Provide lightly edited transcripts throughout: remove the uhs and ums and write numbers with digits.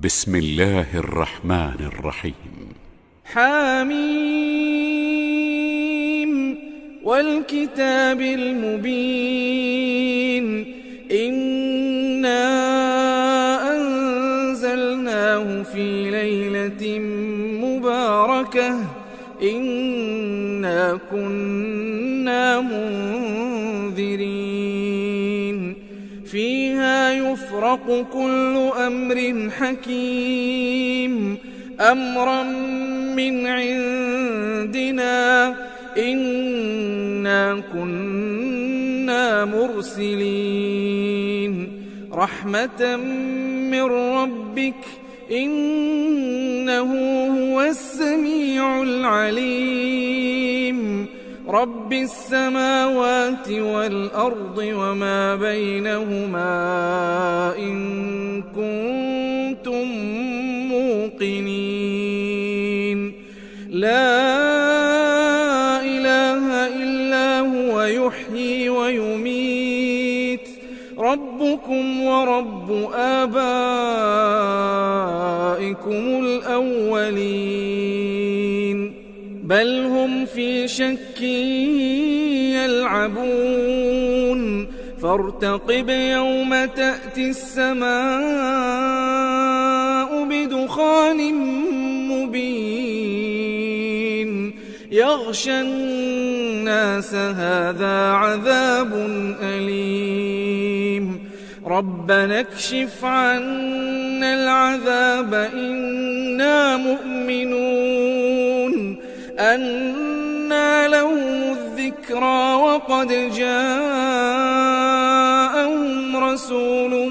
بسم الله الرحمن الرحيم. حميم والكتاب المبين إنا أنزلناه في ليلة مباركة إنا كنا منذرين فيها يفرق كل أمر حكيم أمرا من عندنا إنا كنا مرسلين رحمة من ربك إنه هو السميع العليم رب السماوات والأرض وما بينهما إن كنتم موقنين لا إله إلا هو يحيي ويميت ربكم ورب آبائكم الأولين بل هم في شك يلعبون فارتقب يوم تأتي السماء بدخان مبين يغشى الناس هذا عذاب أليم ربنا اكشف عنا العذاب إنا مؤمنون أنى لهم الذكرى وقد جاءهم رسول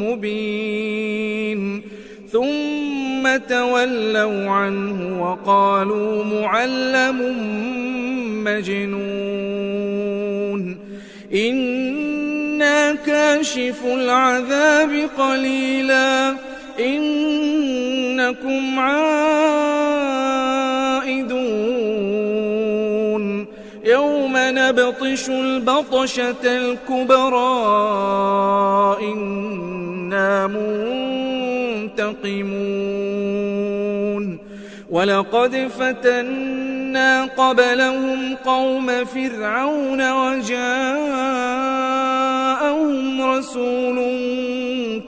مبين ثم تولوا عنه وقالوا معلم مجنون إنا كاشف العذاب قليلا إنكم عائدون يوم نبطش البطشة الكبرى إنا منتقمون ولقد فتنا قبلهم قوم فرعون وجاءهم رسول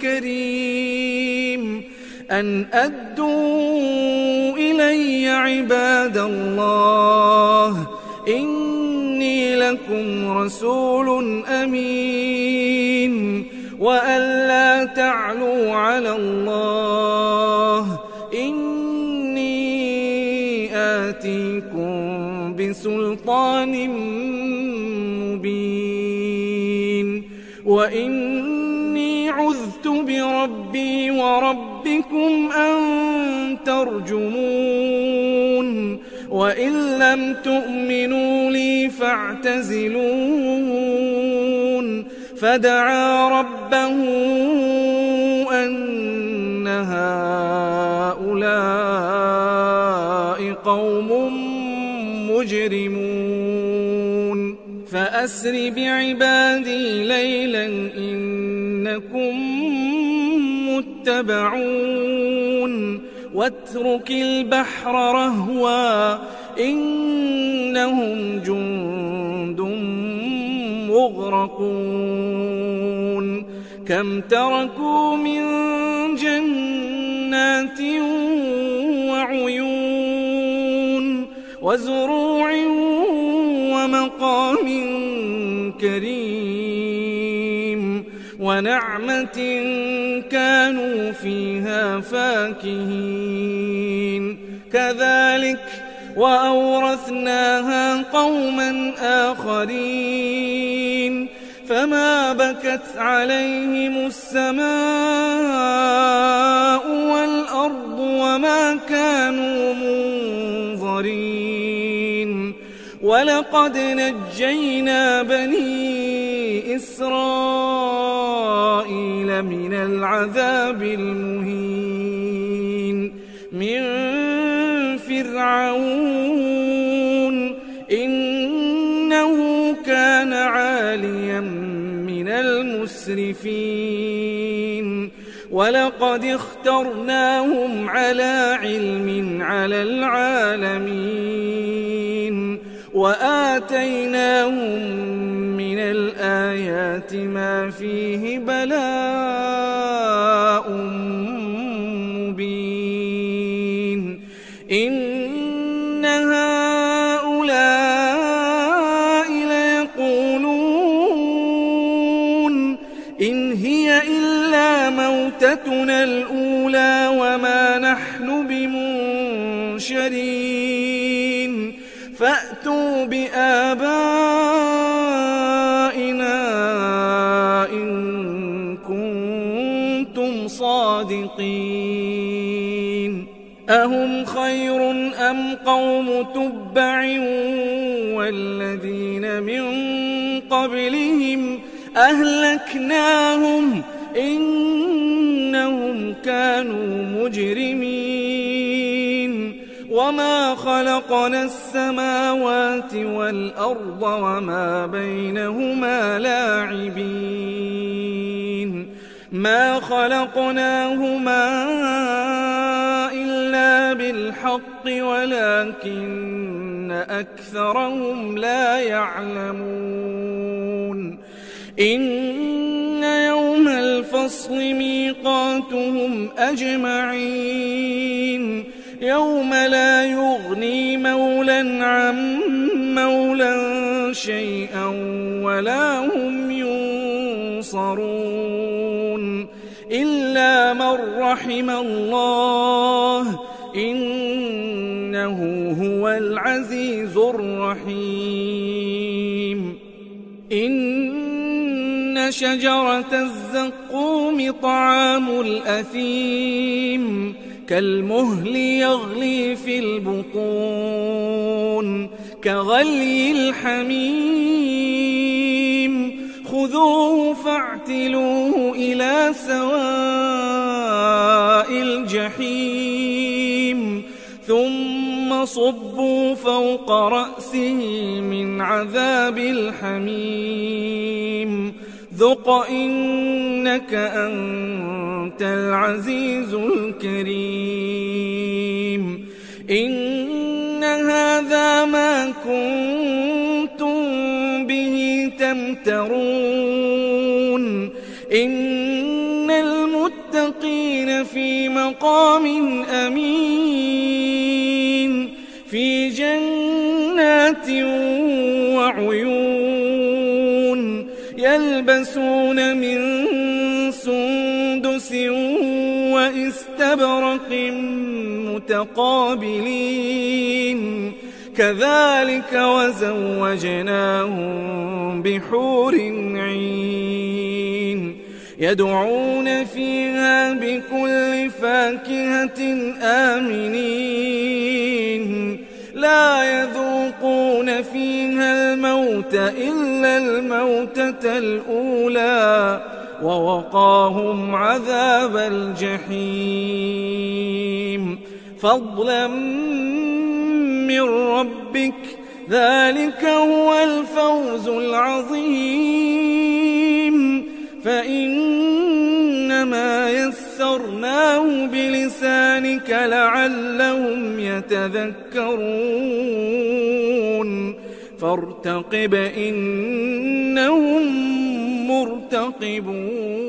كريم أن أدوا إلي عباد الله إني لكم رسول أمين وأن لا تعلوا على الله إني آتيكم بسلطان مبين وإني عذت بربي وربكم أن ترجمون وإن لم تؤمنوا لي فاعتزلون فدعا ربه أن هؤلاء قوم مجرمون فأسر بعبادي ليلا إنكم متبعون واترك البحر رهوا إنهم جند مغرقون كم تركوا من جنات وعيون وزروع ومقام كريم ونعمة كانوا فيها فاكهين كذلك وأورثناها قوما آخرين فما بكت عليهم السماء والأرض وما كانوا منظرين ولقد نجينا بني إسرائيل من العذاب المهين من فرعون إنه كان عاليا من المسرفين ولقد اخترناهم على علم على العالمين وآتيناهم من الآيات ما فيه بلاء مبين إن هؤلاء ليقولون إن هي إلا موتتنا الأولى وما نحن بمنشرين فأتوا بآبائنا إن كنتم صادقين أهم خير أم قوم تبع والذين من قبلهم أهلكناهم إنهم كانوا مجرمين وما خلقنا السماوات والأرض وما بينهما لاعبين ما خلقناهما إلا بالحق ولكن أكثرهم لا يعلمون إن يوم الفصل ميقاتهم أجمعين يوم لا يغني مولى عن مولى شيئا ولا هم ينصرون إلا من رحم الله إنه هو العزيز الرحيم إن شجرة الزقوم طعام الأثيم كالمهل يغلي في البطون كغلي الحميم خذوه فاعتلوه إلى سواء الجحيم ثم صبوا فوق رأسه من عذاب الحميم ذق إنك أنت العزيز الكريم إن هذا ما كنتم به تمترون إن المتقين في مقام أمين في جنات وعيون يلبسون من سندس واستبرق متقابلين كذلك وزوجناهم بحور عين يدعون فيها بكل فاكهة آمنين لا يذوقون فيها الموت إلا الموتة الأولى ووقاهم عذاب الجحيم فضلا من ربك ذلك هو الفوز العظيم فإنما يسرناه بلسانك لعلهم يتذكرون فارتقب إنهم مرتقبون